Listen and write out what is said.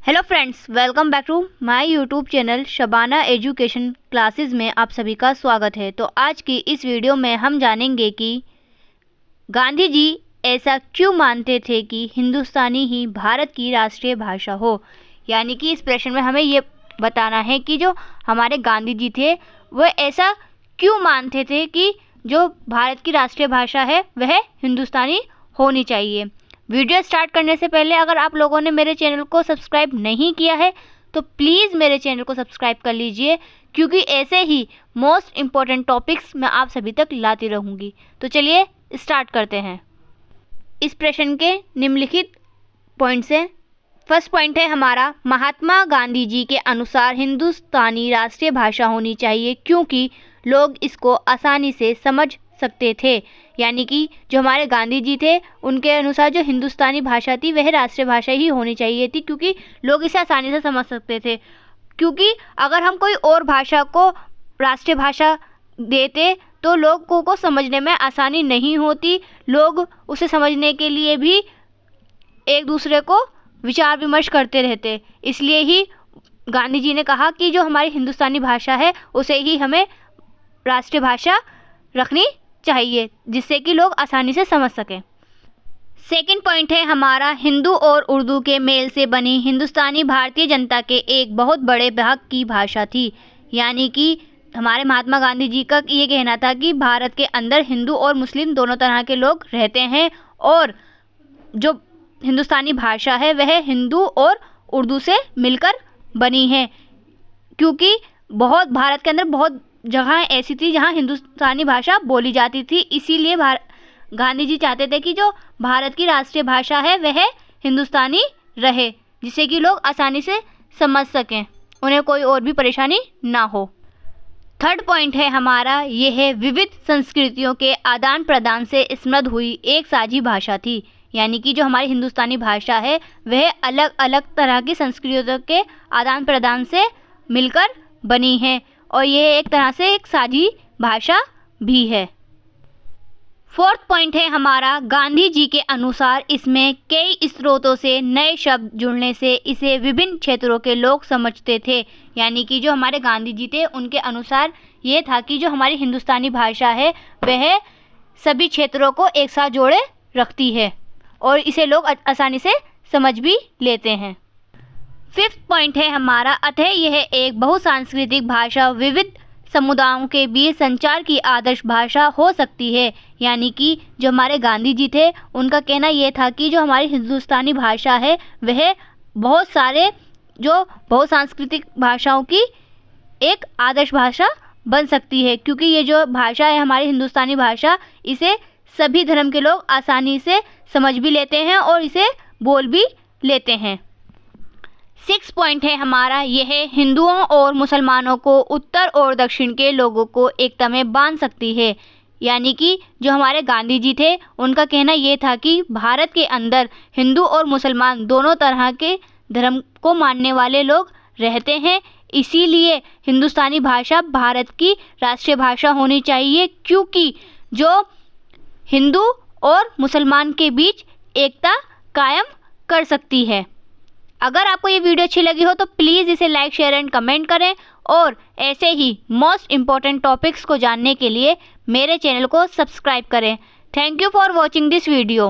Hello friends, welcome back to my YouTube channel Shabana education classes में आप सभी का स्वागत है। तो आज की इस वीडियो में हम जानेंगे कि गांधी जी ऐसा क्यों मानते थे कि हिंदुस्तानी ही भारत की राष्ट्रीय भाषा हो। यानी कि इस प्रश्न में हमें ये बताना है कि जो हमारे गांधी जी थे वह ऐसा क्यों मानते थे कि जो भारत की राष्ट्रीय भाषा है वह हिंदुस्तानी होनी चाहिए। वीडियो स्टार्ट करने से पहले अगर आप लोगों ने मेरे चैनल को सब्सक्राइब नहीं किया है तो प्लीज़ मेरे चैनल को सब्सक्राइब कर लीजिए, क्योंकि ऐसे ही मोस्ट इम्पॉर्टेंट टॉपिक्स मैं आप सभी तक लाती रहूँगी। तो चलिए स्टार्ट करते हैं। इस प्रश्न के निम्नलिखित पॉइंट्स हैं। फर्स्ट पॉइंट है हमारा, महात्मा गांधी जी के अनुसार हिंदुस्तानी राष्ट्रीय भाषा होनी चाहिए क्योंकि लोग इसको आसानी से समझ सकते थे। यानी कि जो हमारे गांधी जी थे उनके अनुसार जो हिंदुस्तानी भाषा थी वह राष्ट्रीय भाषा ही होनी चाहिए थी, क्योंकि लोग इसे आसानी से समझ सकते थे। क्योंकि अगर हम कोई और भाषा को राष्ट्रीय भाषा देते तो लोगों को समझने में आसानी नहीं होती, लोग उसे समझने के लिए भी एक दूसरे को विचार विमर्श करते रहते। इसलिए ही गांधी जी ने कहा कि जो हमारी हिंदुस्तानी भाषा है उसे ही हमें राष्ट्रीय भाषा रखनी चाहिए, जिससे कि लोग आसानी से समझ सकें। सेकंड पॉइंट है हमारा, हिंदू और उर्दू के मेल से बनी हिंदुस्तानी भारतीय जनता के एक बहुत बड़े भाग की भाषा थी। यानी कि हमारे महात्मा गांधी जी का ये कहना था कि भारत के अंदर हिंदू और मुस्लिम दोनों तरह के लोग रहते हैं और जो हिंदुस्तानी भाषा है वह हिंदू और उर्दू से मिलकर बनी है। क्योंकि बहुत भारत के अंदर बहुत जगह ऐसी थी जहां हिंदुस्तानी भाषा बोली जाती थी, इसीलिए गांधी जी चाहते थे कि जो भारत की राष्ट्रीय भाषा है वह हिंदुस्तानी रहे, जिससे कि लोग आसानी से समझ सकें, उन्हें कोई और भी परेशानी ना हो। थर्ड पॉइंट है हमारा, यह है विविध संस्कृतियों के आदान प्रदान से समृद्ध हुई एक साझी भाषा थी। यानी कि जो हमारी हिंदुस्तानी भाषा है वह अलग अलग तरह की संस्कृतियों के आदान प्रदान से मिलकर बनी है और ये एक तरह से एक साझी भाषा भी है। फोर्थ पॉइंट है हमारा, गांधी जी के अनुसार इसमें कई स्रोतों से नए शब्द जुड़ने से इसे विभिन्न क्षेत्रों के लोग समझते थे। यानी कि जो हमारे गांधी जी थे उनके अनुसार ये था कि जो हमारी हिंदुस्तानी भाषा है वह सभी क्षेत्रों को एक साथ जोड़े रखती है और इसे लोग आसानी से समझ भी लेते हैं। फिफ्थ पॉइंट है हमारा, अतः यह एक बहुसांस्कृतिक भाषा विविध समुदायों के बीच संचार की आदर्श भाषा हो सकती है। यानी कि जो हमारे गांधी जी थे उनका कहना यह था कि जो हमारी हिंदुस्तानी भाषा है वह बहुत सारे जो बहुसांस्कृतिक भाषाओं की एक आदर्श भाषा बन सकती है, क्योंकि ये जो भाषा है हमारी हिंदुस्तानी भाषा इसे सभी धर्म के लोग आसानी से समझ भी लेते हैं और इसे बोल भी लेते हैं। सिक्स पॉइंट है हमारा, यह हिंदुओं और मुसलमानों को उत्तर और दक्षिण के लोगों को एकता में बांध सकती है। यानी कि जो हमारे गांधी जी थे उनका कहना यह था कि भारत के अंदर हिंदू और मुसलमान दोनों तरह के धर्म को मानने वाले लोग रहते हैं, इसीलिए हिंदुस्तानी भाषा भारत की राष्ट्रीय भाषा होनी चाहिए, क्योंकि जो हिंदू और मुसलमान के बीच एकता कायम कर सकती है। अगर आपको ये वीडियो अच्छी लगी हो तो प्लीज़ इसे लाइक, शेयर एंड कमेंट करें और ऐसे ही मोस्ट इम्पॉर्टेंट टॉपिक्स को जानने के लिए मेरे चैनल को सब्सक्राइब करें। Thank you for watching this video.